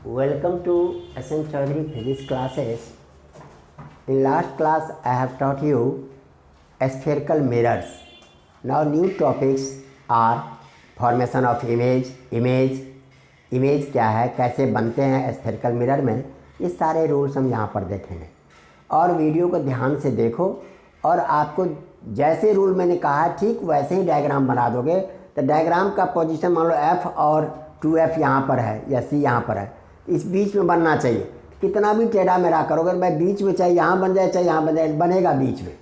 Welcome to SN Chaudhary Physics classes. In last class I have taught you spherical mirrors. Now new topics are formation of image क्या है, कैसे बनते हैं spherical mirror में, ये सारे रूल्स हम यहाँ पर देखेंगे। और वीडियो को ध्यान से देखो और आपको जैसे रूल मैंने कहा ठीक वैसे ही डायग्राम बना दोगे। तो डायग्राम का पोजीशन मान लो F और 2F यहाँ पर है या C यहाँ पर है, इस बीच में बनना चाहिए। कितना भी टेढ़ा मेढ़ा करोगे मैं बीच में, चाहे यहाँ बन जाए चाहे यहाँ बन जाए, बनेगा बीच में।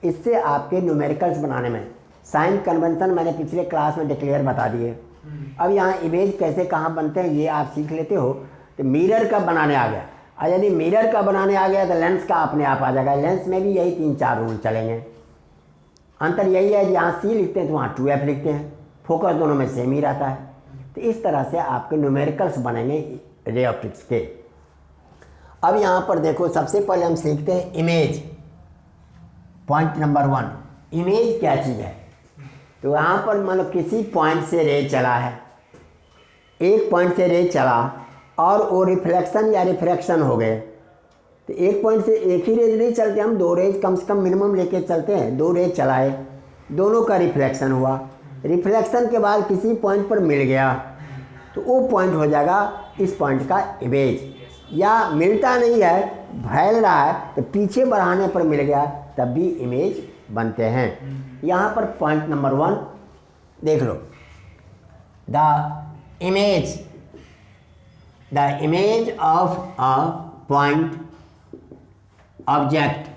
इससे आपके न्यूमेरिकल्स बनाने में साइन कन्वेंशन मैंने पिछले क्लास में डिक्लेयर बता दिए। अब यहाँ इमेज कैसे कहाँ बनते हैं ये आप सीख लेते हो। तो मिरर का बनाने आ गया, और यदि मिरर का बनाने आ गया तो लेंस का अपने आप आ जाएगा। लेंस में भी यही 3-4 रूल चलेंगे। अंतर यही है, जहाँ C लिखते हैं तो वहाँ 2F लिखते हैं, फोकस दोनों में सेम ही रहता है। तो इस तरह से आपके न्यूमेरिकल्स बनेंगे रे ऑप्टिक्स के। अब यहाँ पर देखो, सबसे पहले हम सीखते हैं इमेज। पॉइंट नंबर 1, इमेज क्या चीज़ है। तो यहाँ पर मान लो किसी पॉइंट से रे चला है, एक पॉइंट से रे चला और वो रिफ्लेक्शन या रिफ्रैक्शन हो गए। तो एक पॉइंट से एक ही रेज नहीं चलते, हम 2 रेज कम से कम मिनिमम लेके चलते हैं। 2 रेज चलाए, दोनों का रिफ्लेक्शन हुआ, रिफ्लेक्शन के बाद किसी पॉइंट पर मिल गया तो वो पॉइंट हो जाएगा इस पॉइंट का इमेज। या मिलता नहीं है, फैल रहा है तो पीछे बढ़ाने पर मिल गया तब भी इमेज बनते हैं। यहाँ पर पॉइंट नंबर 1 देख लो, the image of a point object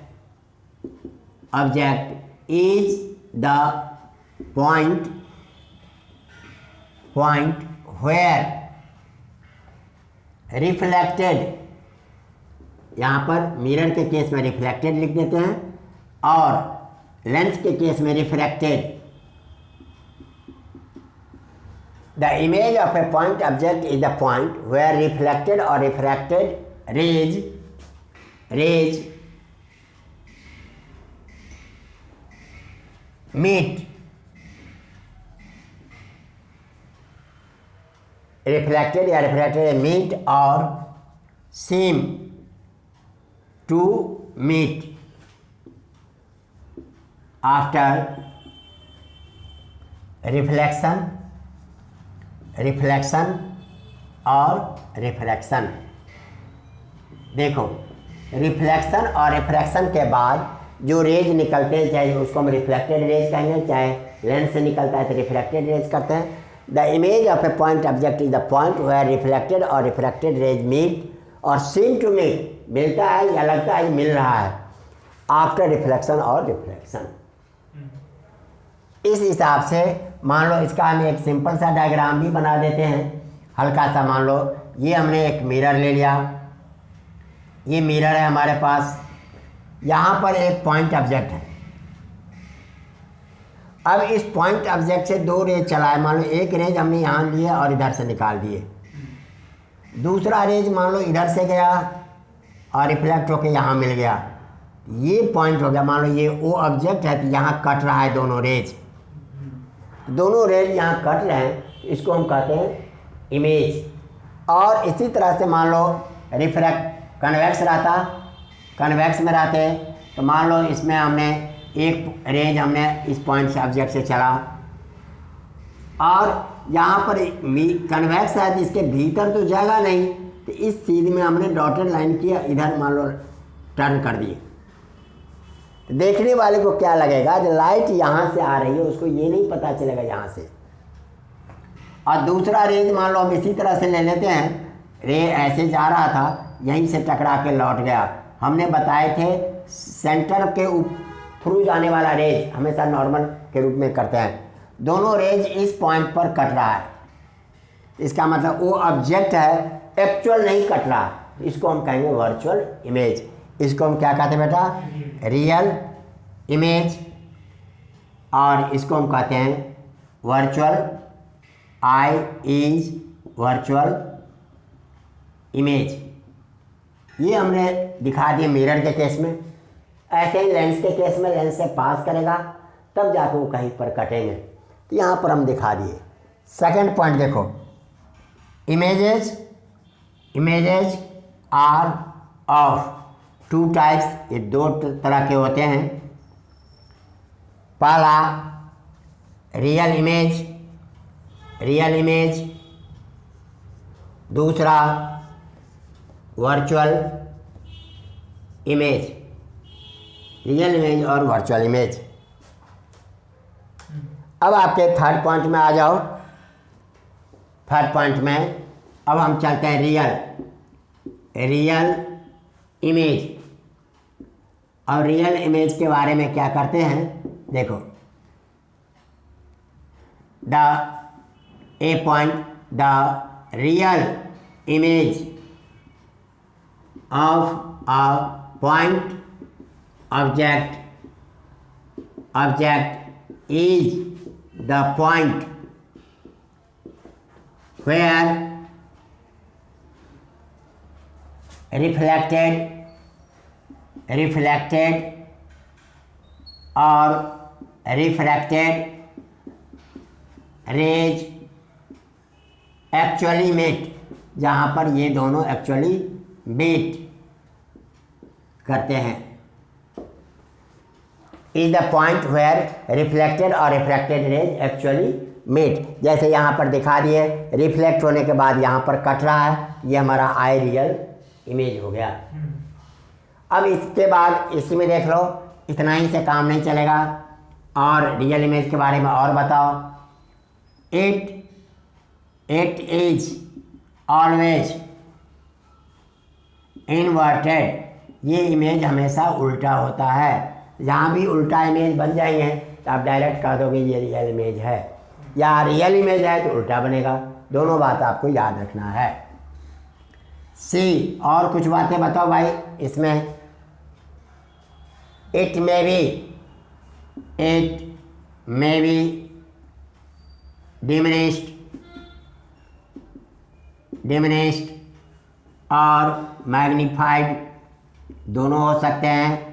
is the point where reflected, यहाँ पर मिरर के केस में रिफ्लेक्टेड लिख देते हैं और लेंस के केस में refracted. The image of a point object is the point where reflected और रिफ्रैक्टेड रेज मीट। रिफ्लेक्टेड या रिफ्रैक्टेड मीट और seem to meet after reflection और रिफ्रैक्शन। देखो, रिफ्लेक्शन और रिफ्रैक्शन के बाद जो रेज निकलते हैं, चाहे उसको हम रिफ्लेक्टेड रेज कहेंगे, चाहे लेंस से निकलता है तो रिफ्रैक्टेड रेज करते हैं। The image of a point object is the point where reflected और रिफ्रैक्टेड रेज मीट और सीम टू मीट, मिलता है या लगता है मिल रहा है आफ्टर रिफ्लेक्शन और रिफ्लेक्शन। इस हिसाब से मान लो इसका हम एक सिंपल सा डायग्राम भी बना देते हैं, हल्का सा। मान लो ये हमने एक मिरर ले लिया, ये मिरर है हमारे पास, यहाँ पर एक पॉइंट ऑब्जेक्ट है। अब इस पॉइंट ऑब्जेक्ट से 2 रेज चलाए, मान लो एक रेज हमने यहाँ लिए और इधर से निकाल दिए, दूसरा रेज मान लो इधर से गया और रिफ्लेक्ट होकर यहाँ मिल गया, ये पॉइंट हो गया। मान लो ये वो ऑब्जेक्ट है तो यहाँ कट रहा है दोनों रेज यहाँ कट रहे हैं, इसको हम कहते हैं इमेज। और इसी तरह से मान लो कन्वेक्स में रहते तो मान लो इसमें हमने एक रेज हमने इस पॉइंट से ऑब्जेक्ट से चला और यहाँ पर कन्वेक्स है तो इसके भीतर तो जाएगा नहीं, तो इस सीध में हमने डॉटेड लाइन किया, इधर मान लो टर्न कर दिए। तो देखने वाले को क्या लगेगा, जो लाइट यहाँ से आ रही है उसको ये नहीं पता चलेगा यहाँ से। और दूसरा रेज मान लो हम इसी तरह से ले लेते हैं, रे ऐसे जा रहा था, यहीं से टकरा के लौट गया। हमने बताए थे सेंटर के थ्रू जाने वाला रेज हमेशा नॉर्मल के रूप में करते हैं। दोनों रेज इस पॉइंट पर कट रहा है, इसका मतलब वो ऑब्जेक्ट है, एक्चुअल नहीं कट रहा, इसको हम कहेंगे वर्चुअल इमेज। इसको हम क्या कहते हैं बेटा, रियल इमेज, और इसको हम कहते हैं virtual, I is virtual image. ये हमने दिखा दिया मिरर के केस में। ऐसे ही लेंस के केस में लेंस से पास करेगा तब जाकर वो कहीं पर कटेंगे। तो यहाँ पर हम दिखा दिए। सेकंड पॉइंट देखो, images images are of two types, ये दो तरह के होते हैं। पहला रियल इमेज, दूसरा वर्चुअल इमेज। रियल इमेज और वर्चुअल इमेज। अब आपके थर्ड पॉइंट में आ जाओ। थर्ड पॉइंट में अब हम चलते हैं रियल इमेज। और रियल इमेज के बारे में क्या करते हैं, देखो। A point, the real image of a point object is the point where reflected or refracted rays actually meet, जहाँ पर ये दोनों एक्चुअली मीट करते हैं। Is the point where reflected और रिफ्रैक्टेड रेज एक्चुअली मीट। जैसे यहाँ पर दिखा दिए, रिफ्लेक्ट होने के बाद यहाँ पर कट रहा है, ये हमारा आई रियल इमेज हो गया। अब इसके बाद इसमें देख लो, इतना ही से काम नहीं चलेगा, और रियल इमेज के बारे में और बताओ। इट इज ऑलवेज इन्वर्टेड, ये इमेज हमेशा उल्टा होता है। जहाँ भी उल्टा इमेज बन जाएंगे तो आप डायरेक्ट कह दोगे ये रियल इमेज है, या रियल इमेज है तो उल्टा बनेगा। दोनों बात आपको याद रखना है। सी, और कुछ बातें बताओ भाई इसमें। इट मे बी डिमिनिश्ड और मैग्नीफाइड, दोनों हो सकते हैं।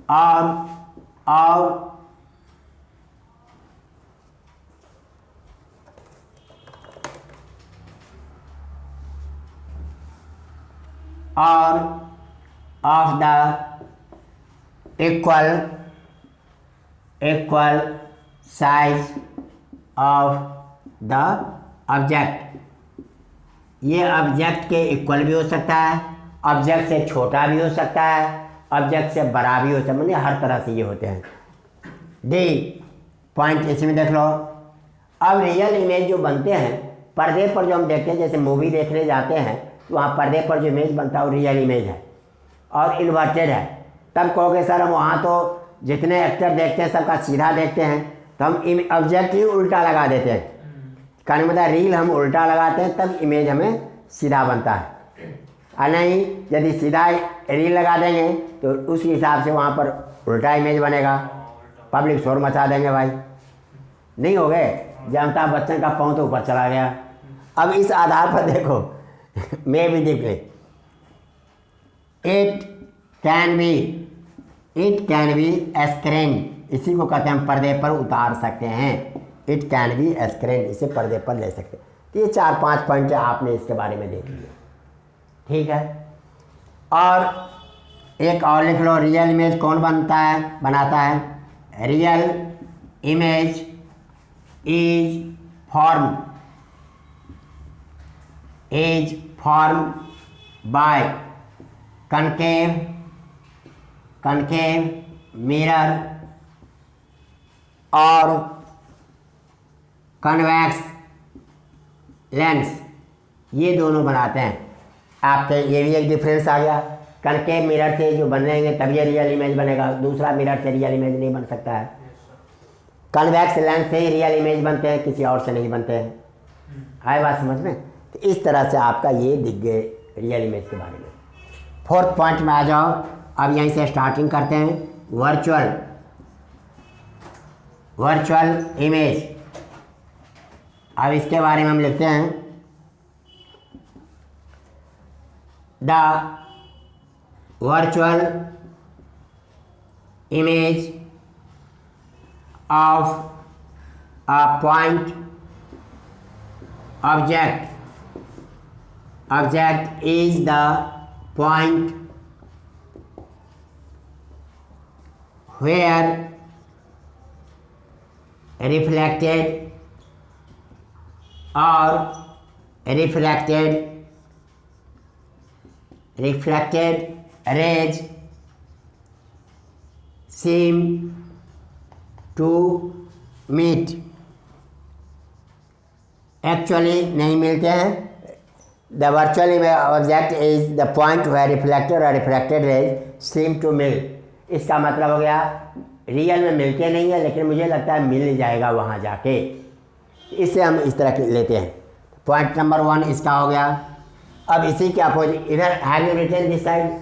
और of the equal size of the object, ये ऑब्जेक्ट के इक्वल भी हो सकता है, ऑब्जेक्ट से छोटा भी हो सकता है, ऑब्जेक्ट से बड़ा भी हो सकता है, मतलब हर तरह से ये होते हैं। डी पॉइंट इसमें देख लो। अब रियल इमेज जो बनते हैं पर्दे पर, जो हम देखते हैं, जैसे मूवी देखने जाते हैं तो वहाँ पर्दे पर जो इमेज बनता है वो रियल इमेज है और इन्वर्टेड है। तब कहोगे सर हम वहाँ तो जितने एक्टर देखते हैं सबका सीधा देखते हैं, तो हम ऑब्जेक्ट ही उल्टा लगा देते हैं। कहने मतलब रील हम उल्टा लगाते हैं तब इमेज हमें सीधा बनता है, और नहीं यदि सीधा रील लगा देंगे तो उस हिसाब से वहाँ पर उल्टा इमेज बनेगा, पब्लिक शोर मचा देंगे भाई। नहीं हो गए, जब अमिताभ बच्चन का पाँव तो ऊपर चला गया। अब इस आधार पर देखो मैं भी देख ले, इट कैन बी स्क्रीन, इसी को कहते हैं हम पर्दे पर उतार सकते हैं। इट कैन बी स्क्रीन, इसे पर्दे पर ले सकते हैं। तो ये 4-5 पॉइंट आपने इसके बारे में देख लिया, ठीक है। और एक और लिख लो, रियल इमेज कौन बनाता है। Real image is form bye concave mirror और कन्वेक्स लेंस, ये दोनों बनाते हैं। आपके ये भी एक डिफरेंस आ गया, कनकेव मिरर से जो बनेंगे तब ये रियल इमेज बनेगा, दूसरा मिरर से रियल इमेज नहीं बन सकता है। कन्वेक्स लेंस से ही रियल इमेज बनते हैं, किसी और से नहीं बनते हैं। आए बात समझ में। तो इस तरह से आपका ये दिख गए रियल इमेज के बारे में। फोर्थ पॉइंट में आ जाओ। अब यहीं से स्टार्टिंग करते हैं। वर्चुअल इमेज, अब इसके बारे में हम लिखते हैं, the virtual image of a point object object is the point where reflected or reflected rays seem to meet, actually नहीं मिलते हैं। The virtual object is the point where reflected or refracted rays seem to meet। इसका मतलब हो गया real में मिलते नहीं है, लेकिन मुझे लगता है मिल जाएगा वहाँ जाके। इससे हम इस तरह के लेते हैं। पॉइंट नंबर 1 इसका हो गया। अब इसी के अपोजिट इधर have you written this side,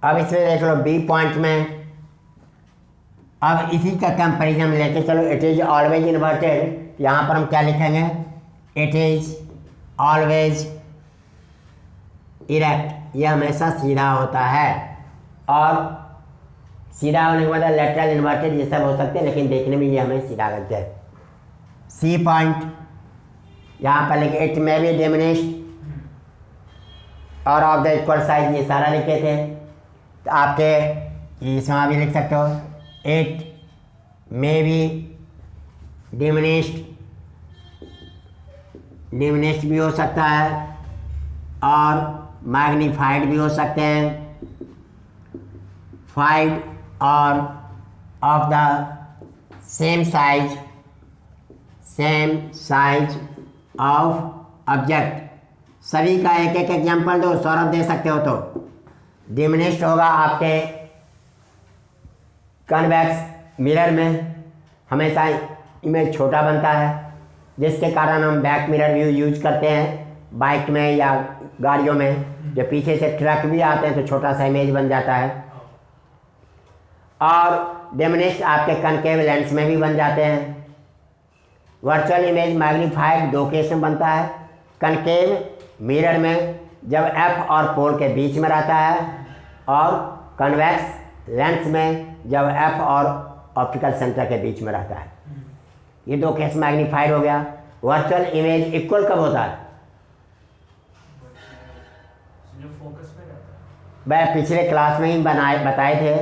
अब इसमें देख लो बी पॉइंट में। अब इसी का कंपैरिजन लेके चलो, इट इज ऑलवेज इन्वर्टेड। यहाँ पर हम क्या लिखेंगे, इट इज ऑलवेज इरेक्ट, ये हमेशा सीधा होता है। और सीधा होने के बाद लेटरल इन्वर्टेड ये सब हो सकते हैं, लेकिन देखने में ये हमें सीधा लगता है। सी पॉइंट यहाँ पर लिखे इट मे बी डिमिनिश्ड और ऑफ द इक्वल साइज, ये सारा लिखे थे। तो आपके इसमें भी लिख सकते हो इट मे बी डिमिनिश्ड भी हो सकता है और मैग्नीफाइड भी हो सकते हैं, फाइड और of the same size of object. सभी का एक एक एग्जाम्पल दो, सौरभ दे सकते हो तो। डिमिनिश्ड होगा आपके कन्वेक्स मिरर में, हमेशा इमेज छोटा बनता है, जिसके कारण हम बैक मिरर व्यू यूज करते हैं बाइक में या गाड़ियों में। जब पीछे से ट्रक भी आते हैं तो छोटा सा इमेज बन जाता है। और डिमिनिश्ड आपके कनकेव लेंस में भी बन जाते हैं। वर्चुअल इमेज मैग्नीफाइड 2 केस में बनता है। कनकेव मिरर में जब एफ और पोल के बीच में रहता है, और कन्वेक्स लेंस में जब एफ और ऑप्टिकल सेंटर के बीच में रहता है। ये 2 केस मैग्नीफाइड हो गया। वर्चुअल इमेज इक्वल कब होता है, मैं पिछले क्लास में ही बताए थे।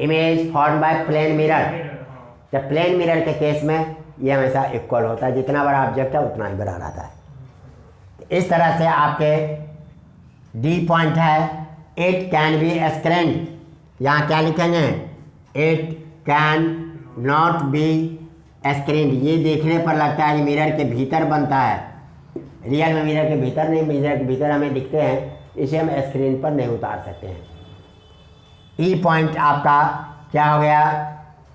Image form by plane mirror, जब प्लेन मिरर के केस में ये हमेशा इक्वल होता है, जितना बड़ा ऑब्जेक्ट है उतना ही बड़ा रहता है। इस तरह से आपके डी पॉइंट है इट कैन बी स्क्रीन्ड। यहाँ क्या लिखेंगे, it can not be screened. ये देखने पर लगता है कि मिरर के भीतर बनता है, रियल में मिरर के भीतर नहीं, मिरर के भीतर हमें दिखते हैं, इसे हम स्क्रीन पर नहीं उतार सकते हैं। ई पॉइंट आपका क्या हो गया,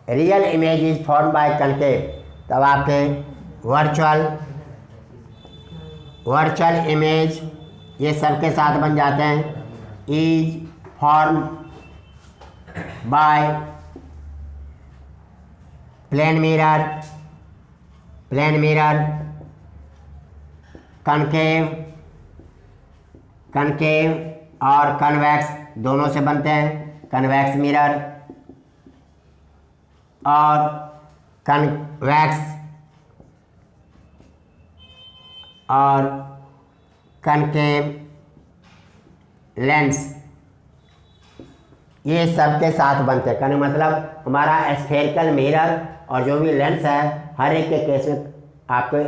real image is form bye concave. तब आपके वर्चुअल इमेज ये सबके साथ बन जाते हैं। Is form by plane mirror concave और कन्वेक्स दोनों से बनते हैं। कन्वेक्स मिरर और कन्वेक्स और कनकेव लेंस, ये सब के साथ बनते हैं। कहने मतलब हमारा स्फेरिकल मिरर और जो भी लेंस है, हर एक के केस में आपके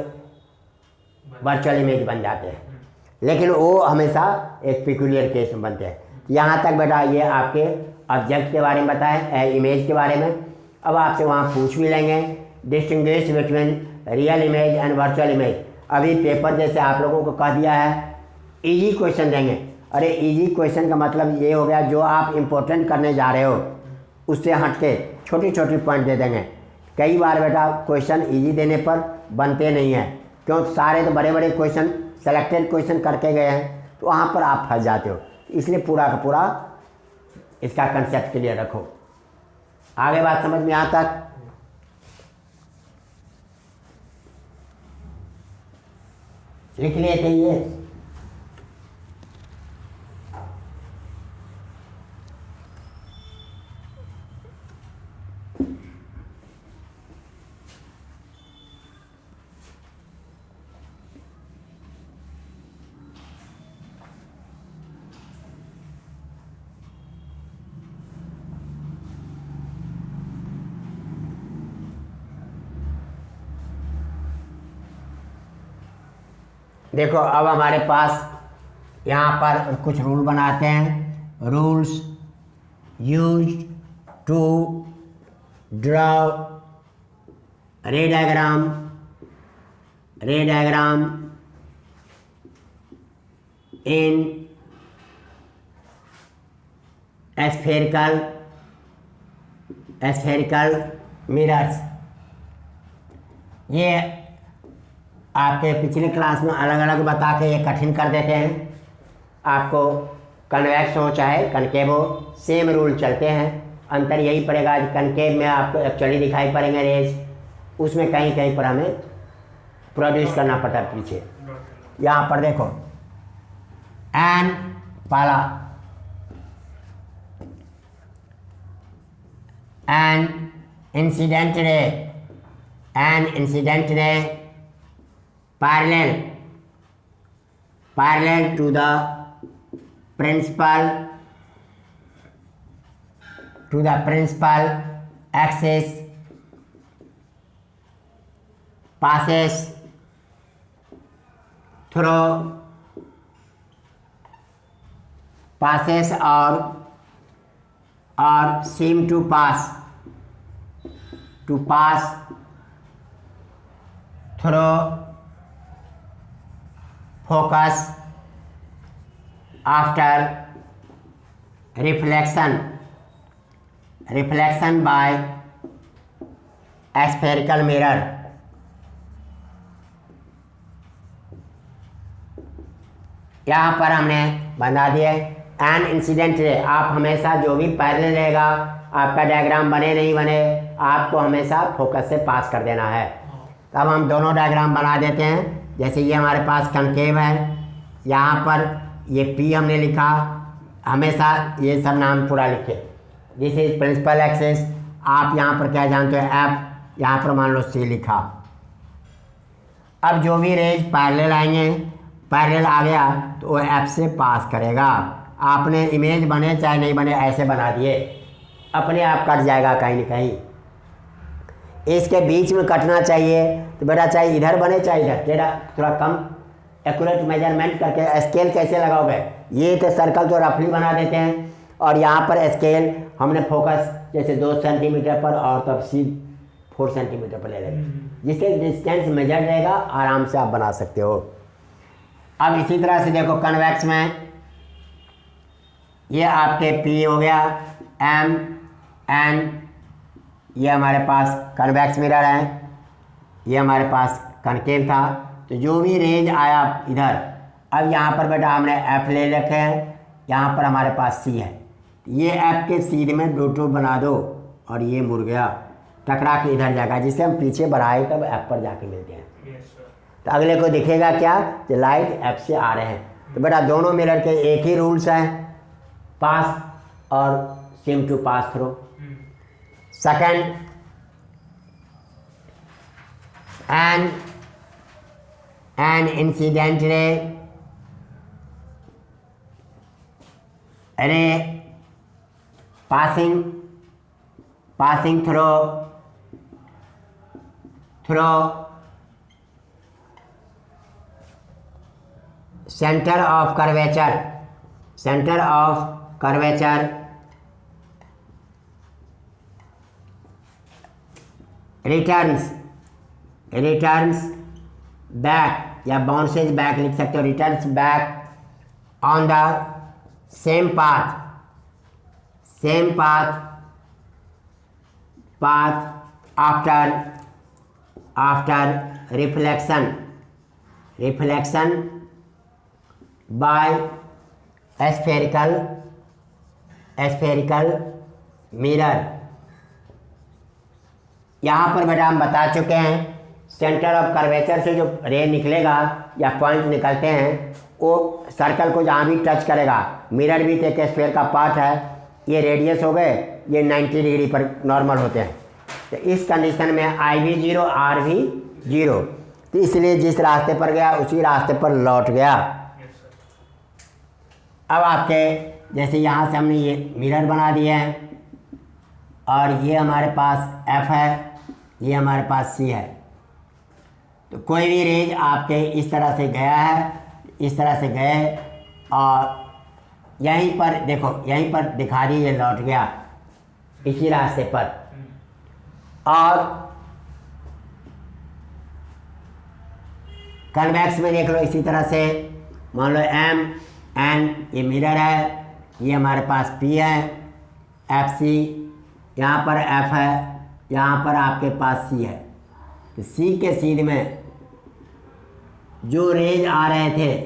वर्चुअल इमेज बन जाते हैं, लेकिन वो हमेशा एक पिकुलियर केस में बनते हैं। यहाँ तक बेटा ये आपके ऑब्जेक्ट के बारे में बताएं, इमेज के बारे में। अब आपसे वहाँ पूछ भी लेंगे distinguish between real image and virtual image. अभी पेपर जैसे आप लोगों को कह दिया है इजी क्वेश्चन देंगे। अरे इजी क्वेश्चन का मतलब ये हो गया जो आप इम्पोर्टेंट करने जा रहे हो उससे हट के छोटी छोटी पॉइंट दे देंगे। कई बार बेटा क्वेश्चन इजी देने पर बनते नहीं हैं, क्यों, सारे तो बड़े बड़े क्वेश्चन सेलेक्टेड क्वेश्चन करके गए हैं, तो वहाँ पर आप फंस जाते हो। इसलिए पूरा का पूरा इसका कंसेप्ट क्लियर रखो। आगे बात समझ में यहाँ तक? लिख लिए थे ये? देखो अब हमारे पास यहाँ पर कुछ रूल बनाते हैं। Rules use to draw ray diagram in spherical mirrors. ये आपके पिछले क्लास में अलग अलग बता के ये कठिन कर देते हैं। आपको कन्वेक्स हो चाहे कनकेव हो, सेम रूल चलते हैं। अंतर यही पड़ेगा, कनकेव में आपको एक्चुअली दिखाई पड़ेंगे रेज, उसमें कहीं कहीं पर हमें प्रोड्यूस करना पड़ता है पीछे। यहाँ पर देखो एन पहला an incident ray parallel to the principal axis passes or seem to pass through focus after reflection by spherical mirror। यहाँ पर हमने बना दिए एन इंसिडेंट रे। आप हमेशा जो भी पैरेलल रहेगा, आपका डायग्राम बने नहीं बने, आपको हमेशा फोकस से पास कर देना है। तब हम दोनों डायग्राम बना देते हैं। जैसे ये हमारे पास कनकेव है, यहाँ पर ये पी हमने लिखा, हमेशा ये सब नाम पूरा लिखे। This is principal axis. आप यहाँ पर क्या जानते हो, एफ, यहाँ पर मान लो सी लिखा। अब जो भी रेज पैरेलल आएंगे, पैरेलल आ गया तो वो एफ से पास करेगा। आपने इमेज बने चाहे नहीं बने ऐसे बना दिए, अपने आप कट जाएगा कहीं न कहीं। इसके बीच में कटना चाहिए तो बेटा चाहे इधर बने चाहे इधर, टेढ़ा थोड़ा कम एक्यूरेट मेजरमेंट करके। स्केल कैसे लगाओगे, ये तो सर्कल तो रफली बना देते हैं, और यहाँ पर स्केल हमने फोकस जैसे 2 सेंटीमीटर पर और तब सी 4 सेंटीमीटर पर ले लेंगे, जिससे डिस्टेंस मेजर रहेगा, आराम से आप बना सकते हो। अब इसी तरह से देखो कन्वेक्स में ये आपके पी हो गया, एम, एन, ये हमारे पास कन्वेक्स मिरर है, ये हमारे पास कनकेव था। तो जो भी रेंज आया इधर, अब यहाँ पर बेटा हमने एफ ले रखे हैं, यहाँ पर हमारे पास सी है। ये एफ के सीध में दो बना दो और ये मुड़ गया, टकरा के इधर जाएगा, जिसे हम पीछे बढ़ाए तब एफ पर जाके मिलते हैं। तो अगले को दिखेगा क्या कि लाइट एफ से आ रहे हैं। तो बेटा दोनों मिरर के एक ही रूल्स हैं, पास और same to pass through. Second, an incident ray passing through center of curvature returns back या बाउंसेज बैक लिख सकते हो, returns back on the same path after reflection by spherical mirror। यहाँ पर बेटा हम बता चुके हैं सेंटर ऑफ कर्वेचर से जो रे निकलेगा या पॉइंट निकलते हैं वो सर्कल को जहाँ भी टच करेगा, मिरर भी एक स्फीयर का पार्ट है, ये रेडियस हो गए, ये 90 डिग्री पर नॉर्मल होते हैं। तो इस कंडीशन में आई भी 0 आर भी 0, तो इसलिए जिस रास्ते पर गया उसी रास्ते पर लौट गया। अब आपके जैसे यहाँ से हमने ये मिरर बना दिए हैं और ये हमारे पास F है, ये हमारे पास C है। तो कोई भी रेज आपके इस तरह से गया है, इस तरह से गए और यहीं पर देखो, यहीं पर दिखा दी ये लौट गया इसी रास्ते पर। और कन्वेक्स में देख लो इसी तरह से, मान लो M N ये मिरर है, ये हमारे पास P है, FC यहाँ पर F है, यहाँ पर आपके पास C है। तो C के सीध में जो रेज आ रहे थे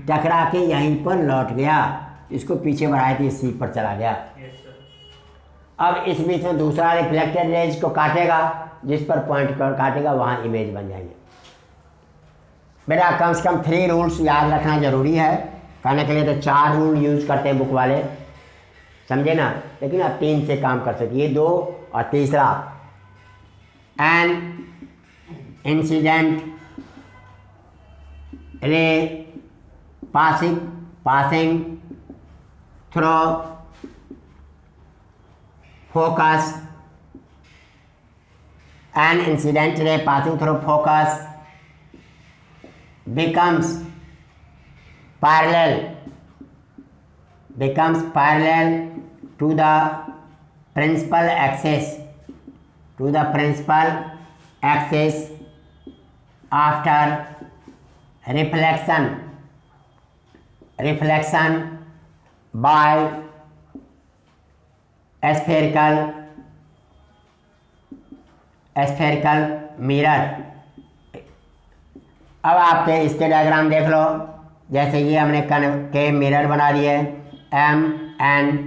टकरा के यहीं पर लौट गया, इसको पीछे बढ़ाए थे, C पर चला गया। अब इस बीच में दूसरा रिफ्लेक्टेड रेज को काटेगा, जिस पर पॉइंट काटेगा वहाँ इमेज बन जाएंगे। बेटा कम से कम 3 रूल्स याद रखना ज़रूरी है, करने के लिए तो 4 रूल यूज करते हैं बुक वाले, समझे ना, लेकिन आप 3 से काम कर सकते, ये 2 और तीसरा an incident ray passing through focus, an incident ray passing through focus becomes parallel to the principal axis after reflection by spherical mirror। अब आपके इसके डायग्राम देख लो, जैसे ये हमने कन के मिरर बना दिए M N,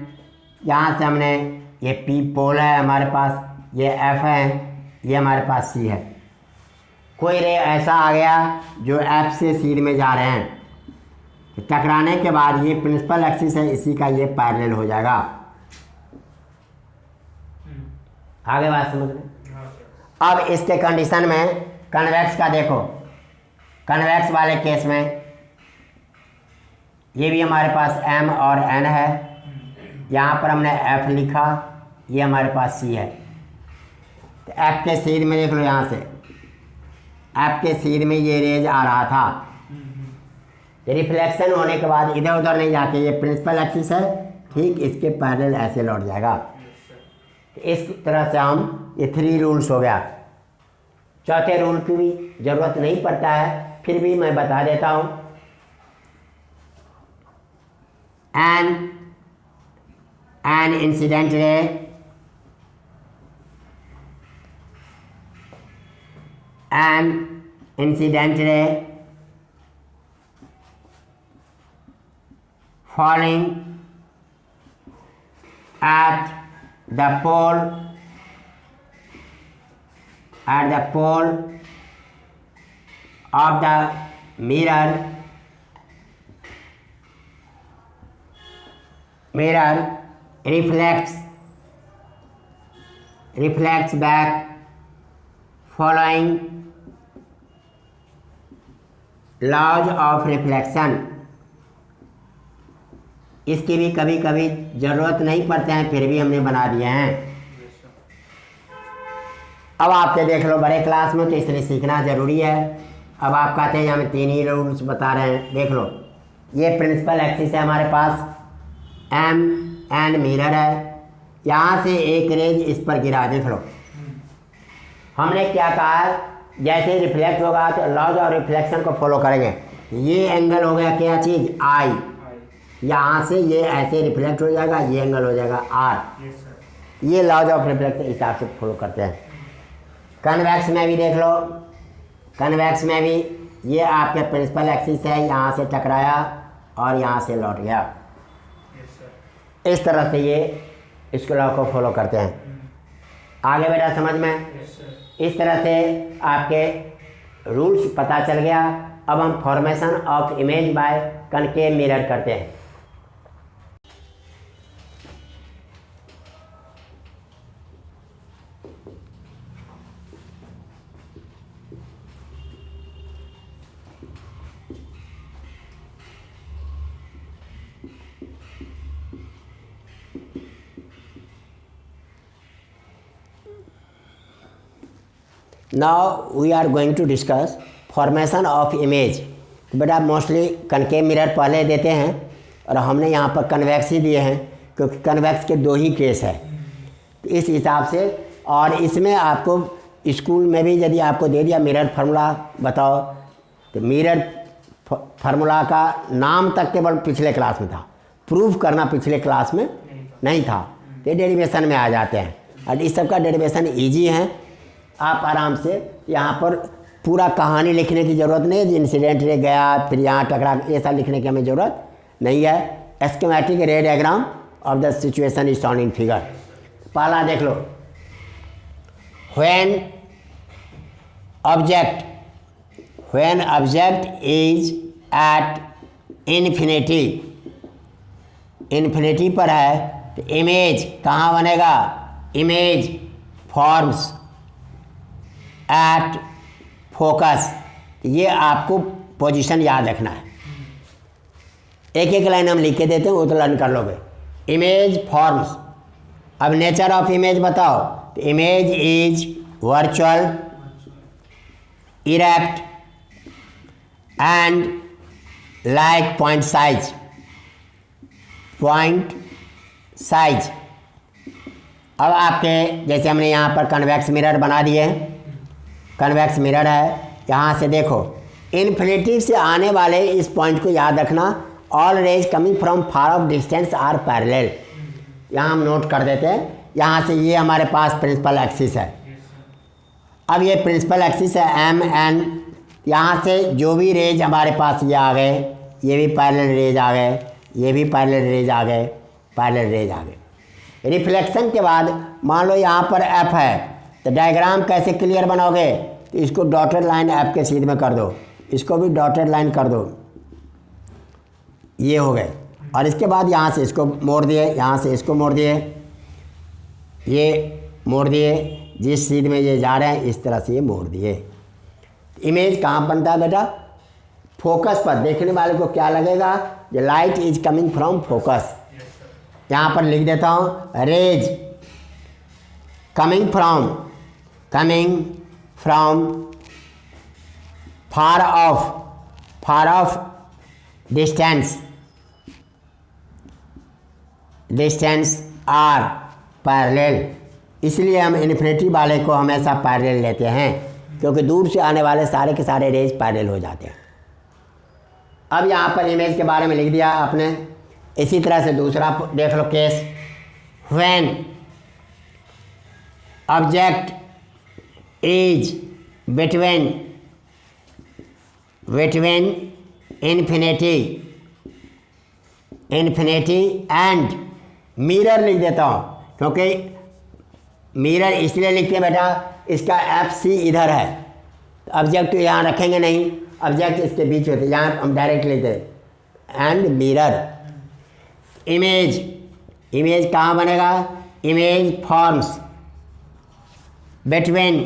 यहाँ से हमने ये P पोल है हमारे पास, ये F है, ये हमारे पास C है। कोई रे ऐसा आ गया जो F से C में जा रहे हैं, तो टकराने के बाद ये प्रिंसिपल एक्सिस है, इसी का ये पैरेलल हो जाएगा। आगे बात समझ लें। अब इसके कंडीशन में कन्वेक्स का देखो, कन्वेक्स वाले केस में ये भी हमारे पास M और N है, यहाँ पर हमने F लिखा, ये हमारे पास C है। तो F के सीध में देख लो, यहाँ से F के सीध में ये रेज आ रहा था, रिफ्लेक्शन होने के बाद इधर उधर नहीं जाके ये प्रिंसिपल एक्सिस है, ठीक इसके पैरेलल ऐसे लौट जाएगा। इस तरह से हम ये 3 रूल्स हो गया। चौथे रूल की भी ज़रूरत नहीं पड़ता है, फिर भी मैं बता देता हूँ। an incident ray falling at the pole of the mirror reflects back following laws of reflection। इसकी भी कभी कभी ज़रूरत नहीं पड़ते हैं, फिर भी हमने बना दिए हैं। अब आपके देख लो बड़े क्लास में, तो इसलिए सीखना ज़रूरी है। अब आप कहते हैं हमें 3 ही रूल्स बता रहे हैं, देख लो। ये प्रिंसिपल एक्सिस है हमारे पास, M N मिरर है, यहाँ से एक रेज इस पर गिरा, देख लो। हमने क्या कहा, जैसे रिफ्लेक्ट होगा तो लॉज ऑफ रिफ्लेक्शन को फॉलो करेंगे। ये एंगल हो गया क्या चीज़, I, यहाँ से ये ऐसे रिफ्लेक्ट हो जाएगा, ये एंगल हो जाएगा R। ये लॉज ऑफ रिफ्लेक्शन हिसाब से फॉलो करते हैं। कन्वेक्स में भी देख लो, कन्वेक्स में भी ये आपके प्रिंसिपल एक्सिस है, यहाँ से टकराया और यहाँ से लौट गया। इस तरह से ये इसको लॉ को फॉलो करते हैं। आगे बेटा समझ में? इस तरह से आपके रूल्स पता चल गया। अब हम formation of image by concave mirror करते हैं। Now we are going to discuss formation of image। बेटा मोस्टली कनकेव मिरर पहले देते हैं और हमने यहाँ पर कन्वेक्स ही दिए हैं क्योंकि कन्वेक्स के 2 ही केस है, तो इस हिसाब से। और इसमें आपको स्कूल में भी यदि आपको दे दिया मिरर फार्मूला बताओ, तो मिरर फार्मूला का नाम तक केवल पिछले क्लास में था, प्रूफ करना पिछले क्लास में नहीं था। तो डेरिवेशन में आ जाते हैं और इस सब का डेरिवेशन ईजी है। आप आराम से यहाँ पर पूरा कहानी लिखने की ज़रूरत नहीं है, इंसिडेंट रे गया फिर यहाँ टकरा, ऐसा लिखने की हमें ज़रूरत नहीं है। Schematic ray diagram of the situation is shown in figure. पहला देख लो, when object is at infinity पर है तो इमेज कहाँ बनेगा? Image forms at focus. ये आपको पोजीशन याद रखना है। एक एक लाइन हम लिख के देते हैं, वो तो लर्न कर लोगे। Image forms. अब नेचर ऑफ इमेज बताओ, तो image is virtual, erect and like point size. अब आपके जैसे हमने यहाँ पर कन्वेक्स मिरर बना दिए हैं, कन्वेक्स मिरर है। यहाँ से देखो, इन्फिनिटी से आने वाले इस पॉइंट को याद रखना, all rays coming from far off distance are parallel. यहाँ हम नोट कर देते हैं। यहाँ से ये हमारे पास प्रिंसिपल एक्सिस है। अब ये प्रिंसिपल एक्सिस है एम एन। यहाँ से जो भी रेज हमारे पास ये आ गए, ये भी पैरेलल रेज आ गए, ये भी पैरेलल रेज आ गए, पैरेलल रेज आ गए। रिफ्लेक्शन के बाद मान लो यहाँ पर एफ है, तो डायग्राम कैसे क्लियर बनाओगे? तो इसको डॉटेड लाइन एफ के सीध में कर दो, इसको भी डॉटेड लाइन कर दो, ये हो गए। और इसके बाद यहाँ से इसको मोड़ दिए, यहाँ से इसको मोड़ दिए, ये मोड़ दिए, जिस सीध में ये जा रहे हैं इस तरह से ये मोड़ दिए। इमेज कहाँ बनता है बेटा? फोकस पर। देखने वाले को क्या लगेगा? The light is coming from focus. यहाँ पर लिख देता हूँ, rays coming from far off distance are parallel. इसलिए हम इन्फिनिटी वाले को हमेशा पैरेलल लेते हैं, क्योंकि दूर से आने वाले सारे के सारे रेज पैरेलल हो जाते हैं। अब यहाँ पर इमेज के बारे में लिख दिया आपने। इसी तरह से दूसरा देख लो case, when object is between infinity and mirror लिख देता हूँ, क्योंकि मिरर इसलिए लिखते हैं बेटा, इसका एफ सी इधर है, ऑब्जेक्ट यहाँ रखेंगे नहीं, ऑब्जेक्ट इसके बीच होते, यहाँ हम डायरेक्ट लिखते हैं एंड मिरर। इमेज कहाँ बनेगा? Image forms between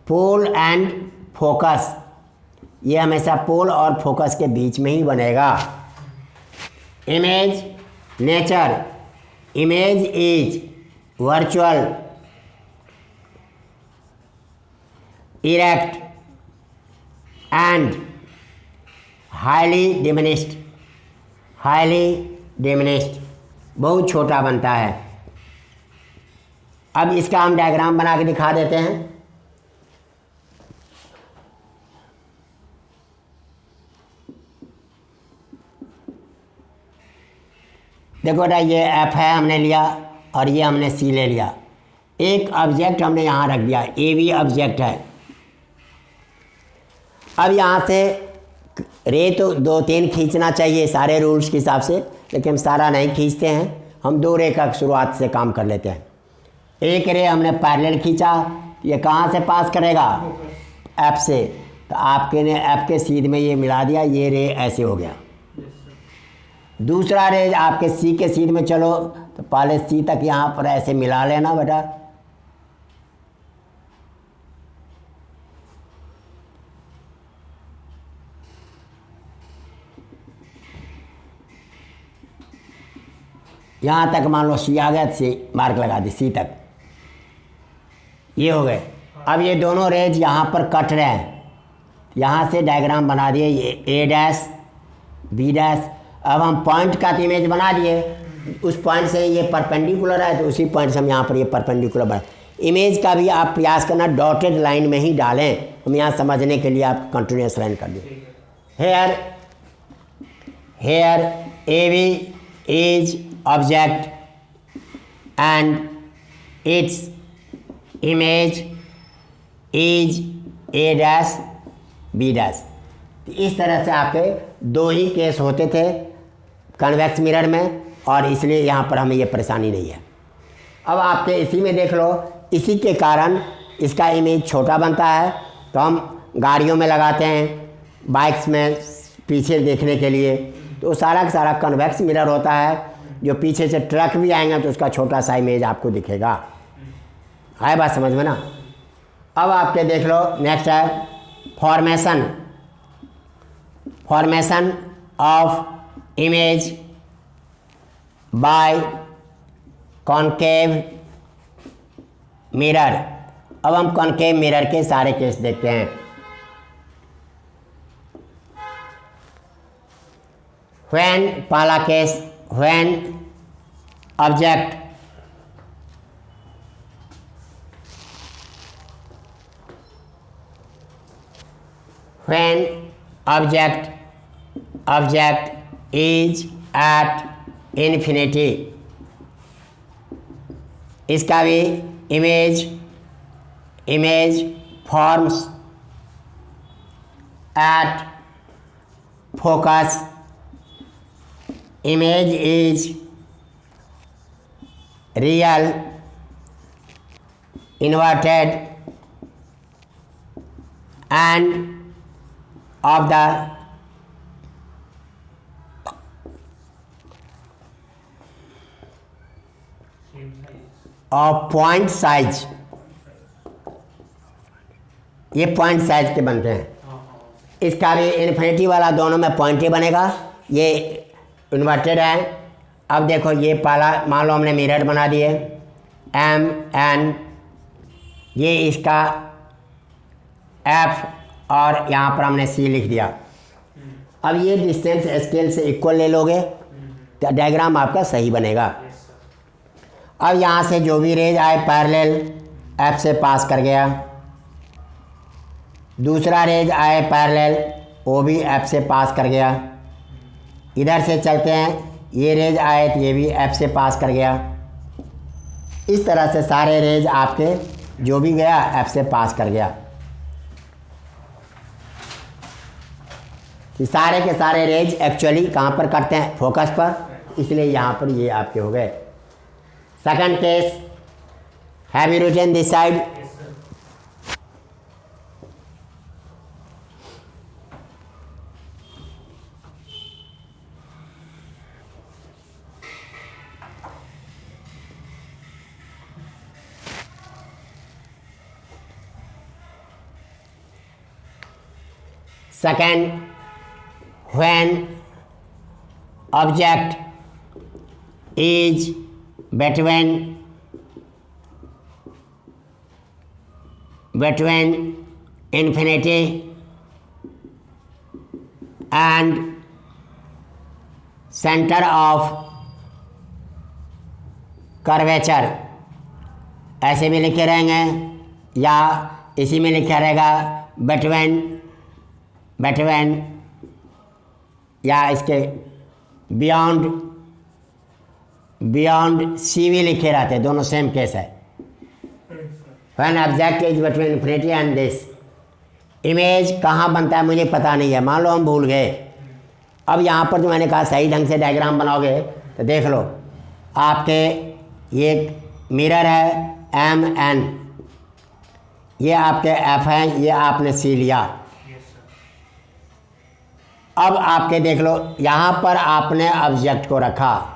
pole and focus. ये हमेशा पोल और फोकस के बीच में ही बनेगा। Image nature, image is virtual, erect and highly diminished, बहुत छोटा बनता है। अब इसका हम डायग्राम बना के दिखा देते हैं। देखो बेटा, ये एफ है हमने लिया और ये हमने सी ले लिया। एक ऑब्जेक्ट हमने यहाँ रख दिया, ए भी ऑब्जेक्ट है। अब यहाँ से रे तो 2-3 खींचना चाहिए सारे रूल्स के हिसाब से, लेकिन हम सारा नहीं खींचते हैं, हम 2 रे का शुरुआत से काम कर लेते हैं। एक रे हमने पैरेलल खींचा, ये कहाँ से पास करेगा, एफ से, तो आपके ने एफ के सीध में ये मिला दिया, ये रे ऐसे हो गया। दूसरा रे आपके सी के सीध में, चलो तो पहले सी तक यहाँ पर ऐसे मिला लेना बेटा, यहाँ तक मान लो सी आ गया, सी मार्क लगा दी, सी तक ये हो गए। अब ये दोनों रेज यहाँ पर कट रहे हैं, यहाँ से डायग्राम बना दिए, ये ए डैश बी डैश। अब हम पॉइंट का इमेज बना दिए, उस पॉइंट से ये परपेंडिकुलर है तो उसी पॉइंट से हम यहाँ पर ये परपेंडिकुलर बना। इमेज का भी आप प्रयास करना डॉटेड लाइन में ही डालें, हम यहाँ समझने के लिए आप कंटिन्यूस लाइन कर दिए। Here A B is object and its image is A dash B dash. इस तरह से आपके दो ही केस होते थे कन्वेक्स मिरर में, और इसलिए यहाँ पर हमें ये परेशानी नहीं है। अब आपके इसी में देख लो, इसी के कारण इसका इमेज छोटा बनता है, तो हम गाड़ियों में लगाते हैं, बाइक्स में पीछे देखने के लिए, तो सारा का सारा कन्वेक्स मिरर होता है, जो पीछे से ट्रक भी आएंगे तो उसका छोटा सा इमेज आपको दिखेगा। आए बात समझ में ना। अब आपके देख लो नेक्स्ट है formation of image by concave mirror. अब हम कॉनकेव मिरर के सारे केस देखते हैं। पहला case, when object is at infinity, इसका भी image forms at focus, image is real inverted and of the of point size, ये पॉइंट साइज के बनते हैं। इसका भी इन्फिनिटी वाला दोनों में पॉइंट ही बनेगा, ये इन्वर्टेड है। अब देखो ये पहला मान लो हमने मिरर बना दिए एम एन, ये इसका एफ और यहाँ पर हमने सी लिख दिया। अब ये डिस्टेंस स्केल से इक्वल ले लोगे तो डायग्राम आपका सही बनेगा। अब यहाँ से जो भी रेज आए पैरेलल एफ से पास कर गया, दूसरा रेज आए पैरेलल वो भी एफ से पास कर गया। इधर से चलते हैं, ये रेज आए तो ये भी एफ से पास कर गया। इस तरह से सारे रेज आपके जो भी गया एफ से पास कर गया। कि सारे के सारे रेज एक्चुअली कहाँ पर करते हैं, फोकस पर, इसलिए यहाँ पर ये आपके हो गए। Second case, have you written this side? Second, when object is between infinity and center of curvature, ऐसे भी लिखे रहेंगे या इसी में लिखा रहेगा between या इसके बियॉन्ड सी भी लिखे रहते, दोनों सेम केस है। When object is between infinity and this, image कहाँ बनता है मुझे पता नहीं है, मान लो हम भूल गए। अब यहाँ पर जो मैंने कहा सही ढंग से डायग्राम बनाओगे तो देख लो, आपके ये मिरर है, एम एन, ये आपके एफ हैं, ये आपने सी लिया। अब आपके देख लो यहाँ पर आपने ऑब्जेक्ट को रखा,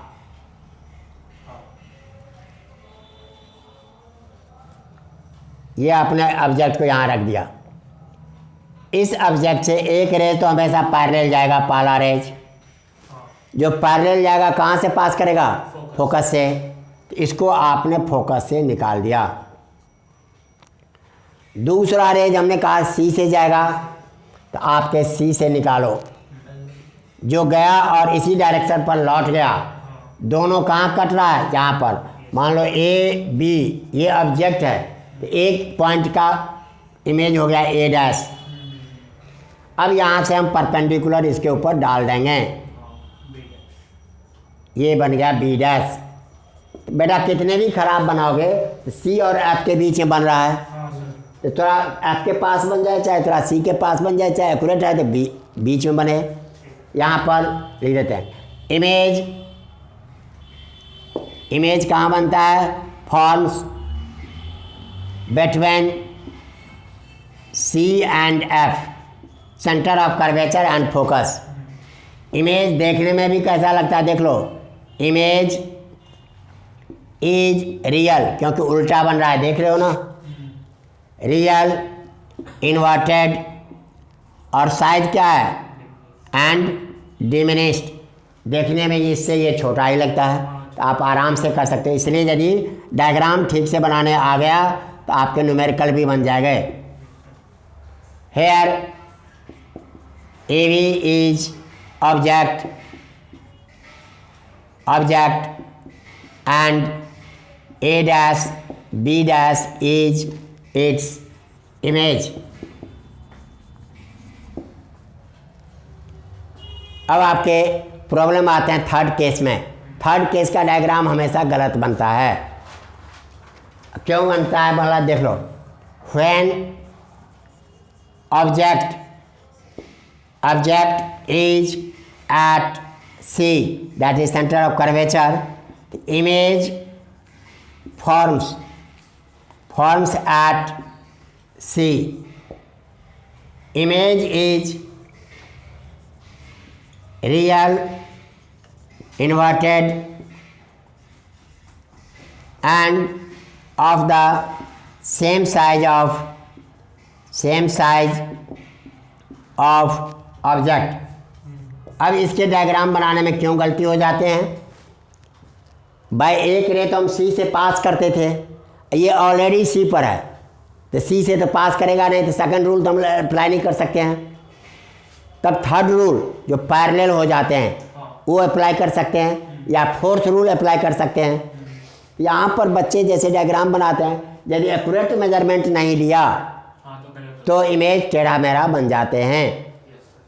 ये आपने ऑब्जेक्ट को यहाँ रख दिया। इस ऑब्जेक्ट से एक रेज तो हमेशा पैरेलल जाएगा, पहला रेज जो पैरेलल जाएगा कहाँ से पास करेगा? फोकस से। तो इसको आपने फोकस से निकाल दिया। दूसरा रेज हमने कहा सी से जाएगा, तो आपके सी से निकालो, जो गया और इसी डायरेक्शन पर लौट गया। दोनों कहाँ कट रहा है? यहाँ पर। मान लो ए बी ये ऑब्जेक्ट है, तो एक पॉइंट का इमेज हो गया ए डैश। अब यहाँ से हम परपेंडिकुलर इसके ऊपर डाल देंगे, ये बन गया बी डैश। बेटा कितने भी खराब बनाओगे तो सी और एफ के बीच में बन रहा है, तो थोड़ा एफ के पास बन जाए, चाहे थोड़ा सी के पास बन जाए, चाहे एक्यूरेट है तो बीच में बने। यहाँ पर लिख देते हैं इमेज कहाँ बनता है? Forms between C and F, centre of curvature and focus. Image देखने में भी कैसा लगता है? देख लो, इमेज इज रियल, क्योंकि उल्टा बन रहा है, देख रहे हो ना? रियल, इन्वर्टेड, और साइज क्या है? And diminished. देखने में इससे ये छोटा ही लगता है, तो आप आराम से कर सकते हो। इसलिए यदि डायग्राम ठीक से बनाने आ गया तो आपके न्यूमेरिकल भी बन जाएंगे। Here A B is object and A dash B dash is its image. अब आपके प्रॉब्लम आते हैं थर्ड केस में। थर्ड केस का डायग्राम हमेशा गलत बनता है। क्यों बनता है? भला देख लो, when object is at C, that is centre of curvature, image forms at C. Image is real, inverted, and of the same size of object. अब इसके डायग्राम बनाने में क्यों गलती हो जाते हैं भाई? एक रे तो हम सी से पास करते थे, ये ऑलरेडी सी पर है, तो सी से तो पास करेगा नहीं, तो सेकंड रूल तो हम अप्लाई नहीं कर सकते हैं। तब थर्ड रूल जो पैरेलल हो जाते हैं वो अप्लाई कर सकते हैं, या फोर्थ रूल अप्लाई कर सकते हैं। यहाँ पर बच्चे जैसे डायग्राम बनाते हैं, यदि एक्यूरेट मेजरमेंट नहीं लिया तो इमेज टेढ़ा मेढ़ा बन जाते हैं।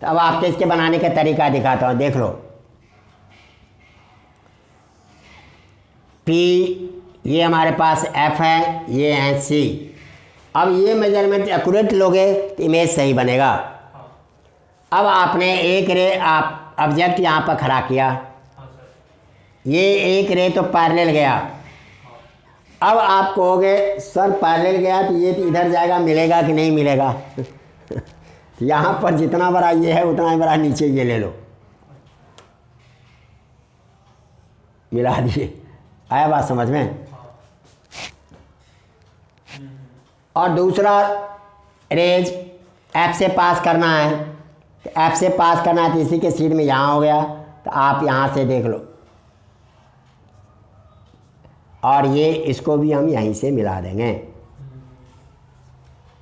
तो अब आपके इसके बनाने का तरीका दिखाता हूँ, देख लो। P ये हमारे पास F है, ये है C। अब ये मेजरमेंट एक्यूरेट लोगे तो इमेज सही बनेगा। अब आपने एक रे आप ऑब्जेक्ट यहाँ पर खड़ा किया, ये एक रे तो पैरेलल गया। अब आप कहोगे सर पैरेलल गया तो ये तो इधर जाएगा, मिलेगा कि नहीं मिलेगा? यहाँ पर जितना बड़ा ये है उतना ही बड़ा नीचे ये ले लो, मिला दिए। आया बात समझ में? और दूसरा रेज एफ से पास करना है, तो एफ से पास करना है तो इसी के सीध में यहाँ हो गया, तो आप यहाँ से देख लो, और ये इसको भी हम यहीं से मिला देंगे।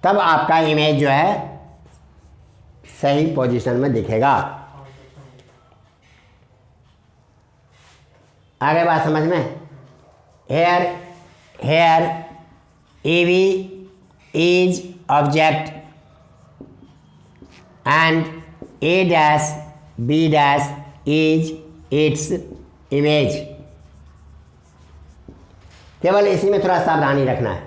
तब आपका इमेज जो है सही पोजीशन में दिखेगा। आगे बात समझ में? Here A B is object and A dash B dash is its image. केवल इसी में थोड़ा सावधानी रखना है।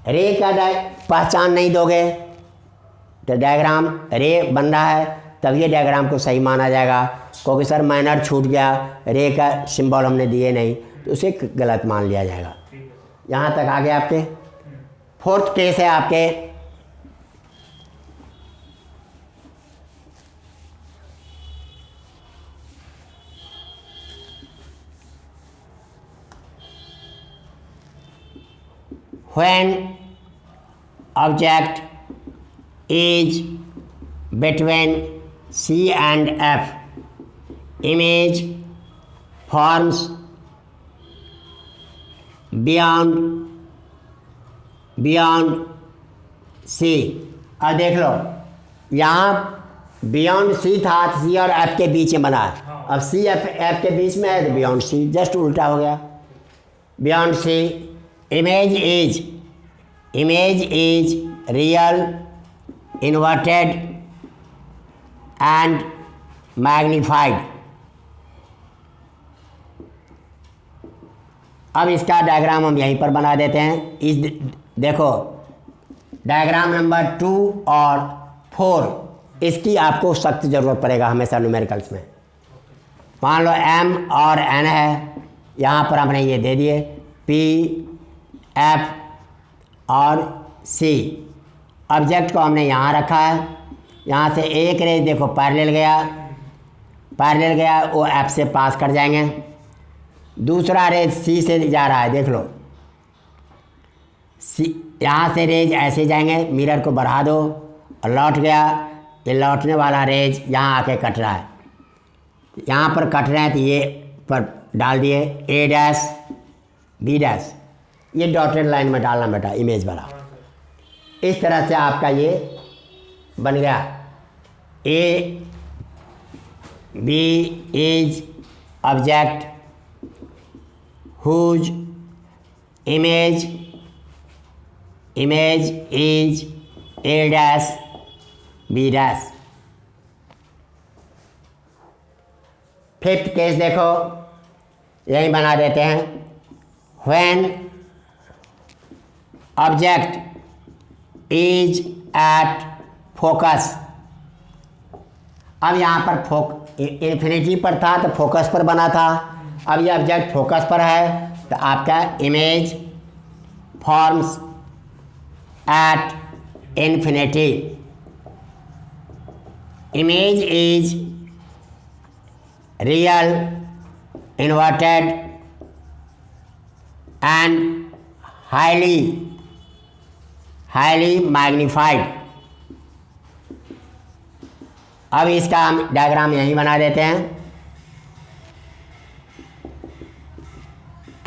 रे का पहचान नहीं दोगे तो डायग्राम रे बन रहा है, तब ये डायग्राम को सही माना जाएगा। क्योंकि सर माइनर छूट गया, रे का सिंबल हमने दिए नहीं, तो उसे गलत मान लिया जाएगा। यहाँ तक आगे आपके फोर्थ केस है आपके when object is between C and F, image forms beyond C। अब देख लो, यहाँ बियॉन्ड सी था, सी और एफ के बीच में बना है। अब सी एफ के बीच में है तो बियॉन्ड सी, जस्ट उल्टा हो गया। Beyond C image is real, inverted and magnified। अब इसका डायग्राम हम यहीं पर बना देते हैं। इस देखो डायग्राम नंबर 2 और 4 इसकी आपको सख्त ज़रूरत पड़ेगा हमेशा न्यूमेरिकल्स में। मान लो m और n है, यहाँ पर हमने ये दे दिए p f और c। ऑब्जेक्ट को हमने यहाँ रखा है, यहाँ से एक रेज देखो पैरेलल गया वो f से पास कर जाएंगे। दूसरा रेज c से जा रहा है, देख लो c, यहाँ से रेज ऐसे जाएंगे, मिरर को बढ़ा दो और लौट गया। ये लौटने वाला रेज यहाँ आके कट रहा है, यहाँ पर कट रहे हैं तो ये पर डाल दिए a डैश b डैश, ये डॉटेड लाइन में डालना बेटा इमेज वाला। इस तरह से आपका ये बन गया। A B is object whose image is A dash B dash. Fifth case देखो, यही बना देते हैं। When object is at focus. अब यहाँ पर इन्फिनिटी पर था तो फोकस पर बना था, अब ये ऑब्जेक्ट फोकस पर है तो आपका image forms at infinity. Image is real, inverted and highly magnified. अब इसका हम डायग्राम यहीं बना देते हैं।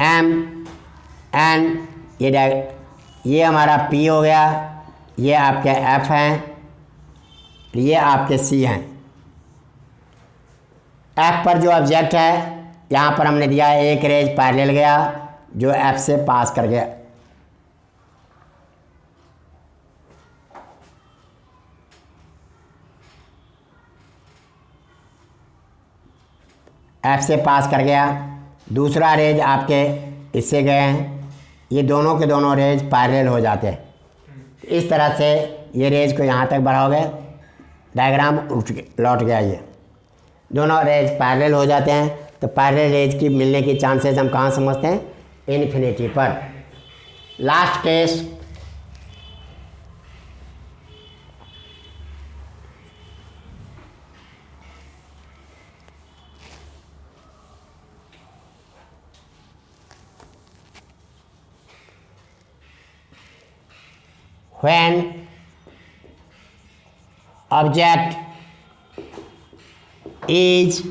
एम एन ये हमारा पी हो गया, ये आपके एफ हैं, ये आपके सी हैं। एफ पर जो ऑब्जेक्ट है यहाँ पर हमने दिया है एक रेज पैरेलल गया जो एफ से पास कर गया। एफ से पास कर गया। दूसरा रेज आपके इससे गए हैं, ये दोनों के दोनों रेज पैरेलल हो जाते हैं। इस तरह से ये रेज को यहाँ तक बढ़ाओगे, डायग्राम लौट गया। ये दोनों रेज पैरेलल हो जाते हैं तो पैरेलल रेज की मिलने की चांसेस हम कहाँ समझते हैं? इन्फिनिटी पर। Last case when object is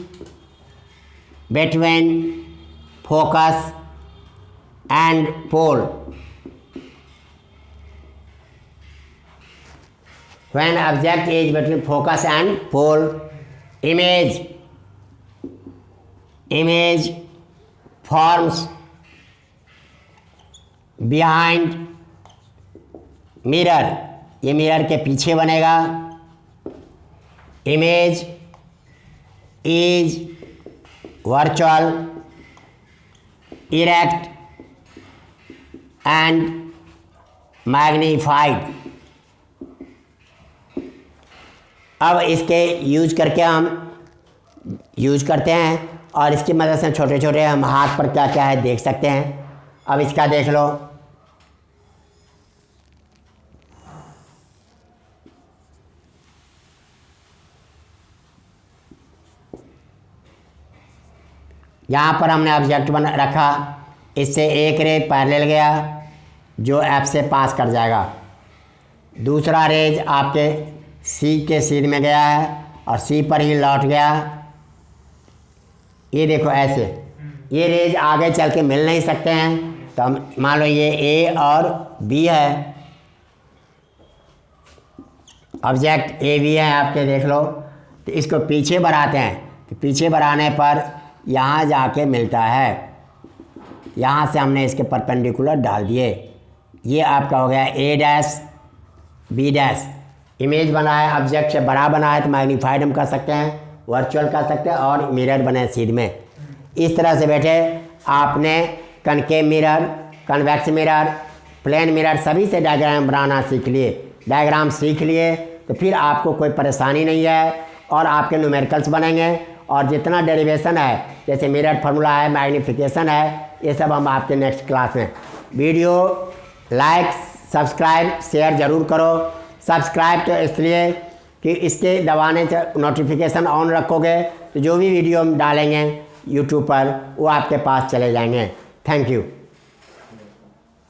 between focus and pole. When object is between focus and pole, image forms behind mirror, ये मिरर के पीछे बनेगा। Image is virtual, erect and magnified. अब इसके यूज करके हम यूज करते हैं और इसकी मदद से छोटे छोटे हम हाथ पर क्या क्या है देख सकते हैं। अब इसका देख लो, यहाँ पर हमने ऑब्जेक्ट बना रखा, इससे एक रे पैरेलल गया जो F से पास कर जाएगा, दूसरा रेज आपके C के सीध में गया है और C पर ही लौट गया। ये देखो ऐसे, ये रेज आगे चल के मिल नहीं सकते हैं, तो हम मान लो ये A और B है, ऑब्जेक्ट A B है आपके, देख लो। तो इसको पीछे बढ़ाते हैं, तो पीछे बढ़ाने पर यहाँ जाके मिलता है, यहाँ से हमने इसके परपेंडिकुलर डाल दिए। ये आपका हो गया A' B'। इमेज बना है, ऑब्जेक्ट से बड़ा बना है तो मैग्नीफाइड हम कर सकते हैं, वर्चुअल कर सकते हैं, और मिरर बने सीध में। इस तरह से बेटे आपने concave mirror, convex mirror, plane mirror सभी से डायग्राम बनाना सीख लिए। डायग्राम सीख लिए तो फिर आपको कोई परेशानी नहीं है, और आपके न्यूमेरिकल्स बनेंगे, और जितना डेरिवेशन है जैसे मिरर फार्मूला है, मैग्नीफिकेशन है, ये सब हम आपके नेक्स्ट क्लास में। वीडियो लाइक सब्सक्राइब शेयर ज़रूर करो। सब्सक्राइब तो इसलिए कि इसके दबाने से नोटिफिकेशन ऑन रखोगे तो जो भी वीडियो हम डालेंगे यूट्यूब पर वो आपके पास चले जाएंगे। Thank you.